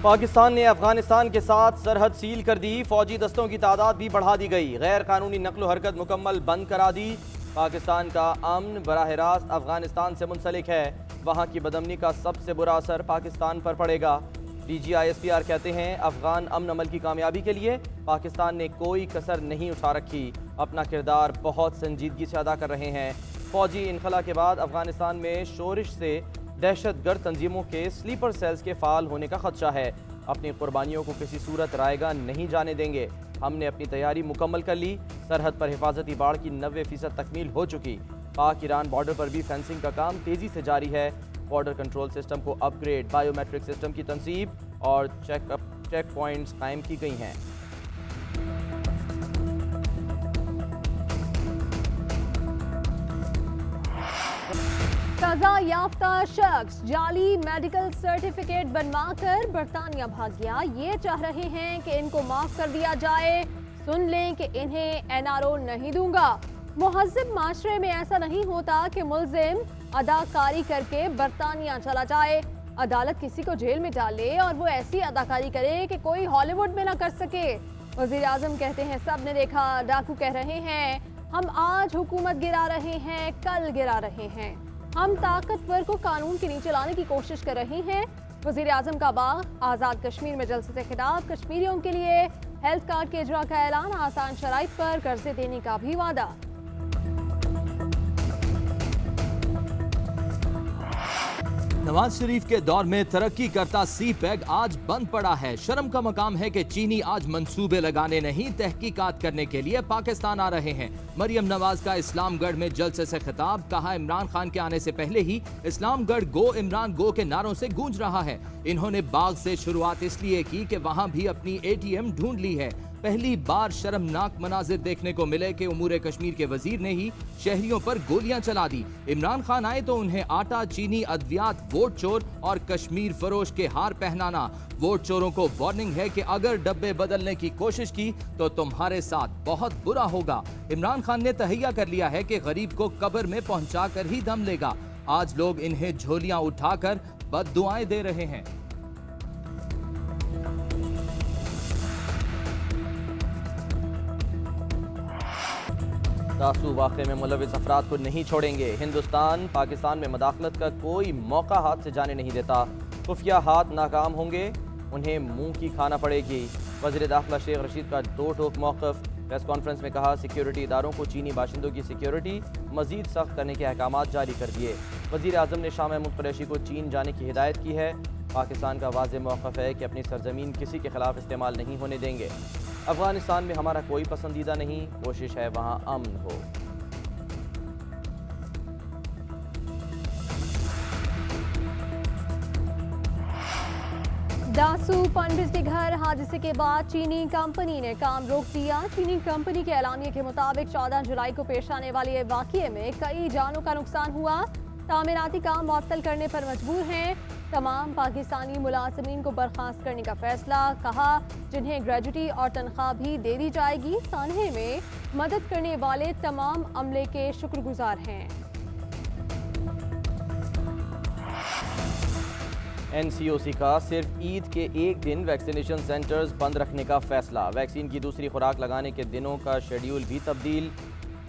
पाकिस्तान ने अफगानिस्तान के साथ सरहद सील कर दी। फौजी दस्तों की तादाद भी बढ़ा दी गई। गैर कानूनी नकलो हरकत मुकम्मल बंद करा दी। पाकिस्तान का अमन बराह रास्त अफगानिस्तान से मुंसलिक है। वहाँ की बदअमनी का सबसे बुरा असर पाकिस्तान पर पड़ेगा। DGISPR कहते हैं अफगान अमन अमल की कामयाबी के लिए पाकिस्तान ने कोई कसर नहीं उठा रखी। अपना किरदार बहुत संजीदगी से अदा कर रहे हैं। फौजी इनखला के बाद अफगानिस्तान में शोरिश से दहशतगर्द तंजीमों के स्लीपर सेल्स के फाल होने का खदशा है। अपनी कुर्बानियों को किसी सूरत रायगा नहीं जाने देंगे। हमने अपनी तैयारी मुकम्मल कर ली। सरहद पर हिफाजती बाड़ की 90% तकमील हो चुकी। पाक ईरान बॉर्डर पर भी फेंसिंग का काम तेज़ी से जारी है। बॉर्डर कंट्रोल सिस्टम को अपग्रेड, बायोमेट्रिक सिस्टम की तनसीब और चेक पॉइंट्स कायम की गई हैं। सजा याफ्ता शख्स जाली मेडिकल सर्टिफिकेट बनवाकर बरतानिया भाग गया। ये चाह रहे हैं कि इनको माफ कर दिया जाए। सुन लें कि इन्हें NRO नहीं दूंगा। मुहज़्ज़ब माशरे में ऐसा नहीं होता कि मुल्जिम अदाकारी करके बरतानिया चला जाए। अदालत किसी को जेल में डाले और वो ऐसी अदाकारी करे कि कोई हॉलीवुड में ना कर सके। वज़ीर आज़म कहते हैं सब ने देखा। डाकू कह रहे हैं हम आज हुकूमत गिरा रहे हैं, कल गिरा रहे हैं। हम ताकतवर को कानून के नीचे लाने की कोशिश कर रहे हैं। वज़ीर आज़म का बाग आज़ाद कश्मीर में जलसे से खिताब। कश्मीरियों के लिए हेल्थ कार्ड के इजरा का ऐलान। आसान शराइत पर कर्जे देने का भी वादा। नवाज शरीफ के दौर में तरक्की करता CPEC आज बंद पड़ा है। शर्म का मकाम है कि चीनी आज मंसूबे लगाने नहीं तहकीकात करने के लिए पाकिस्तान आ रहे हैं। मरियम नवाज का इस्लामगढ़ में जलसे से खिताब। कहा इमरान खान के आने से पहले ही इस्लामगढ़ गो इमरान गो के नारों से गूंज रहा है। इन्होंने बाग से शुरुआत इसलिए की कि वहां भी अपनी ATM ढूंढ ली है। पहली बार शर्मनाक मनाजिर देखने को मिले कि उमूर कश्मीर के वजीर ने ही शहरियों पर गोलियां चला दी। इमरान खान आए तो उन्हें आटा, चीनी, अद्वियात, वोट चोर और कश्मीर फरोश के हार पहनाना। वोट चोरों को वार्निंग है कि अगर डब्बे बदलने की कोशिश की तो तुम्हारे साथ बहुत बुरा होगा। इमरान खान ने तहैया कर लिया है कि गरीब को कब्र में पहुंचा कर ही दम लेगा। आज लोग इन्हें झोलियां उठाकर बद्दुआएं दे रहे हैं। दासू वाक़े में मुलविस अफराद को नहीं छोड़ेंगे। हिंदुस्तान पाकिस्तान में मदाखलत का कोई मौका हाथ से जाने नहीं देता। खुफिया हाथ नाकाम होंगे, उन्हें मुंह की खाना पड़ेगी। वज़ीर दाखिला शेख रशीद का दो टोक मौक़िफ़। प्रेस कॉन्फ्रेंस में कहा सिक्योरिटी इदारों को चीनी बाशिंदों की सिक्योरिटी मज़ीद सख्त करने के अहकाम जारी कर दिए। वज़ीर आज़म ने शाह महमूद कुरैशी को चीन जाने की हिदायत की है। पाकिस्तान का वाज़ेह मौक़िफ़ है कि अपनी सरजमीन किसी के खिलाफ इस्तेमाल नहीं होने देंगे। अफगानिस्तान में हमारा कोई पसंदीदा नहीं, कोशिश है वहाँ अमन हो। दासू पनबिजली घर हादसे के बाद चीनी कंपनी ने काम रोक दिया। चीनी कंपनी के ऐलानिए के मुताबिक 14 जुलाई को पेश आने वाले वाक़ये में कई जानों का नुकसान हुआ। तामीराती काम मुअत्तल करने पर मजबूर हैं। तमाम पाकिस्तानी मुलाजिमीन को बर्खास्त करने का फैसला। कहा जिन्हें ग्रेजुटी और तनख्वाह भी दे दी जाएगी। सानहे में मदद करने वाले तमाम अमले के शुक्रगुजार हैं। NCOC का सिर्फ ईद के एक दिन वैक्सीनेशन सेंटर्स बंद रखने का फैसला। वैक्सीन की दूसरी खुराक लगाने के दिनों का शेड्यूल भी तब्दील।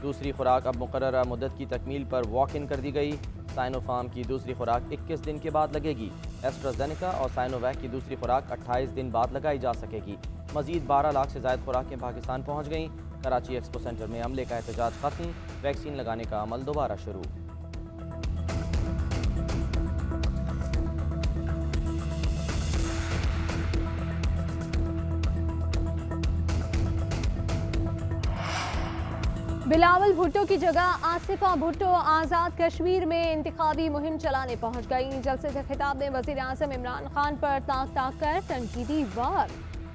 दूसरी खुराक अब मुकर्ररा मुद्दत की तकमील पर वॉक इन कर दी गई। साइनोफार्म की दूसरी खुराक 21 दिन के बाद लगेगी। एस्ट्राजेनेका और साइनोवैक की दूसरी खुराक 28 दिन बाद लगाई जा सकेगी। मजीद 12 लाख से ज़ायद खुराकें पाकिस्तान पहुँच गईं। कराची एक्सपो सेंटर में अमले का एहतजाज खत्म। वैक्सीन लगाने का अमल दोबारा शुरू। बिलावल भुट्टो की जगह आसिफा भुट्टो आज़ाद कश्मीर में इंतखाबी मुहिम चलाने पहुंच गई। जलसे से खिताब में वज़ीर आज़म इमरान खान पर ताक कर तनकीदी वार।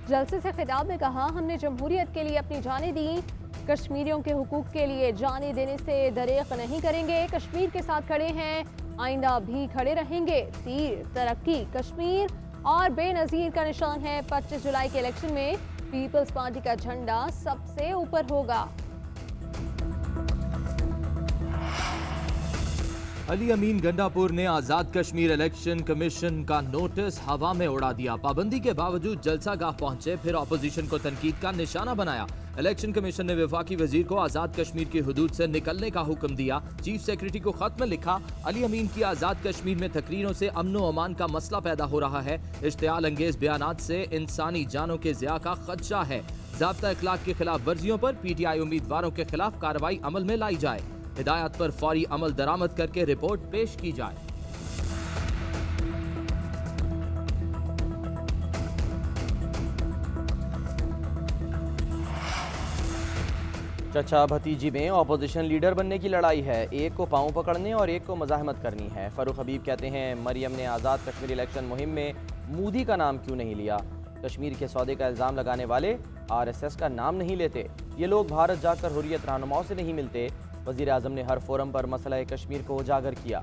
जलसे से खिताब में कहा हमने जमहूरियत के लिए अपनी जानें दी। कश्मीरियों के हुकूक के लिए जाने देने से दरेक नहीं करेंगे। कश्मीर के साथ खड़े हैं, आइंदा भी खड़े रहेंगे। तीर तरक्की कश्मीर और बेनज़ीर का निशान है। 25 जुलाई के इलेक्शन में पीपल्स पार्टी का झंडा सबसे ऊपर होगा। अली अमीन गंडापुर ने आजाद कश्मीर इलेक्शन कमीशन का नोटिस हवा में उड़ा दिया। पाबंदी के बावजूद जलसागाह पहुंचे, फिर ऑपोजिशन को तनकीद का निशाना बनाया। इलेक्शन कमीशन ने वफाकी वजीर को आजाद कश्मीर की हुदूद से निकलने का हुक्म दिया। चीफ सेक्रेटरी को खत में लिखा, अली अमीन की आजाद कश्मीर में तकरीरों से अमन व अमान का मसला पैदा हो रहा है। इश्तियाल अंगेज बयानात से इंसानी जानों के ज़िया का खदशा है। ज़ाब्ता इखलाक की खिलाफ वर्जियों पर PTI उम्मीदवारों के खिलाफ कार्रवाई अमल में लाई जाए। हिदायत पर फौरी अमल दरामद करके रिपोर्ट पेश की जाए। चचा भतीजी में ऑपोजिशन लीडर बनने की लड़ाई है। एक को पांव पकड़ने और एक को मज़ाहमत करनी है। फरूख हबीब कहते हैं, मरियम ने आज़ाद कश्मीर इलेक्शन मुहिम में मोदी का नाम क्यों नहीं लिया? कश्मीर के सौदे का इल्ज़ाम लगाने वाले RSS का नाम नहीं लेते। ये लोग भारत जाकर हुर्रियत रहनुमाओं से नहीं मिलते। वज़ीर आज़म ने हर फोरम पर मसला कश्मीर को उजागर किया।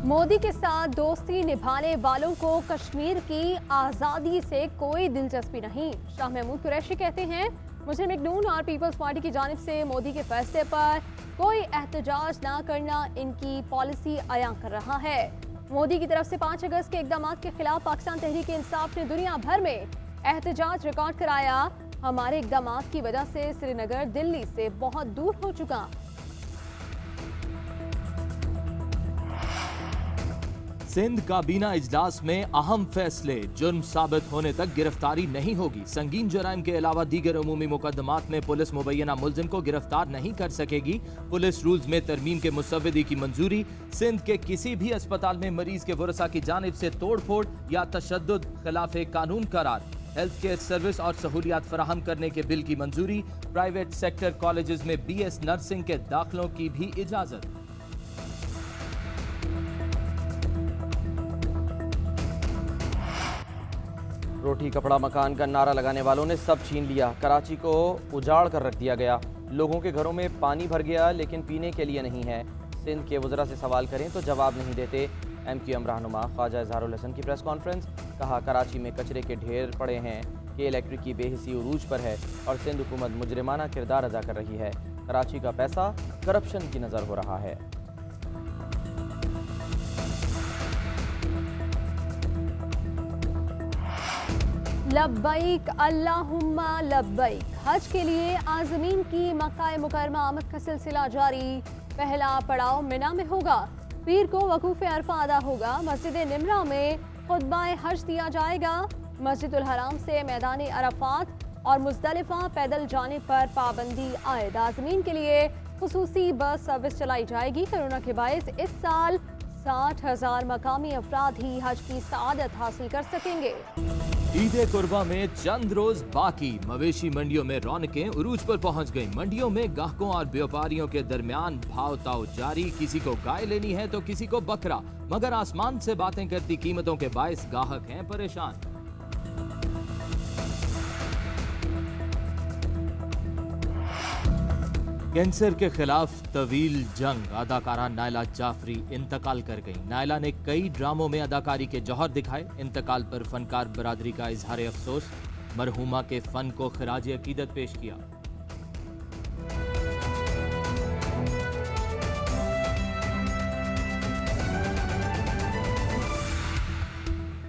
मोदी के साथ दोस्ती निभाने वालों को कश्मीर की आज़ादी से कोई दिलचस्पी नहीं। शाह महमूद कुरैशी कहते हैं, मुस्लिम लीग नून और पीपल्स पार्टी की जानिब से मोदी के फैसले पर कोई एहतजाज ना करना इनकी पॉलिसी अयां कर रहा है। मोदी की तरफ से 5 अगस्त के इक़दाम के खिलाफ पाकिस्तान तहरीक इंसाफ ने दुनिया भर में एहतजाज रिकॉर्ड कराया। हमारे इक़दाम की वजह से श्रीनगर दिल्ली से बहुत दूर हो चुका। सिंध काबीना इजलास में अहम फैसले, जुर्म साबित होने तक गिरफ्तारी नहीं होगी। संगीन जराइम के अलावा दीगर उमूमी मुकदमात में पुलिस मुबैना मुल्जिम को गिरफ्तार नहीं कर सकेगी। पुलिस रूल्स में तरमीम के मुसव्विदी की मंजूरी। सिंध के किसी भी अस्पताल में मरीज के वरसा की जानिब से तोड़ फोड़ या तशद्दुद खिलाफ कानून करार। हेल्थ केयर सर्विस और सहूलियात फराहम करने के बिल की मंजूरी। प्राइवेट सेक्टर कॉलेजेस में BS नर्सिंग के दाखिलों की भी इजाजत। रोटी कपड़ा मकान का नारा लगाने वालों ने सब छीन लिया। कराची को उजाड़ कर रख दिया गया। लोगों के घरों में पानी भर गया, लेकिन पीने के लिए नहीं है। सिंध के वज़रा से सवाल करें तो जवाब नहीं देते। MQM रहनुमा ख्वाजा इजहारुल हसन की प्रेस कॉन्फ्रेंस। कहा, कराची में कचरे के ढेर पड़े हैं। के इलेक्ट्रिक की बेहिसी उरूज पर है और सिंध हुकूमत मुजरिमाना किरदार अदा कर रही है। कराची का पैसा करप्शन की नज़र हो रहा है। लब्बैक अल्लाहुम्मा लब्बैक। हज के लिए आज़मीन की मक्का मुकर्रमा आमद का सिलसिला जारी। पहला पड़ाव मिना में होगा। पीर को वकूफ़ अरफा अदा होगा। मस्जिद निमरा में खुतबाए हज दिया जाएगा। मस्जिदुल हराम से मैदान अरफात और मुज़दलिफ़ा पैदल जाने पर पाबंदी आयद। आज़मीन के लिए खुसूसी बस सर्विस चलाई जाएगी। कोरोना के बायस इस साल 60,000 मकामी अफराद ही हज की सआदत हासिल कर सकेंगे। ईद कुर्बा में चंद रोज बाकी। मवेशी मंडियों में रौनकें उरूज पर पहुंच गईं। मंडियों में ग्राहकों और व्यापारियों के दरमियान भाव ताव जारी। किसी को गाय लेनी है तो किसी को बकरा, मगर आसमान से बातें करती कीमतों के बायस ग्राहक हैं परेशान। कैंसर के खिलाफ तवील जंग। अदाकारा नायला जाफरी इंतकाल कर गई। नायला ने कई ड्रामों में अदाकारी के जौहर दिखाए। इंतकाल पर फनकार बरादरी का इजहार अफसोस। मरहूमा के फन को खिराज अकीदत पेश किया।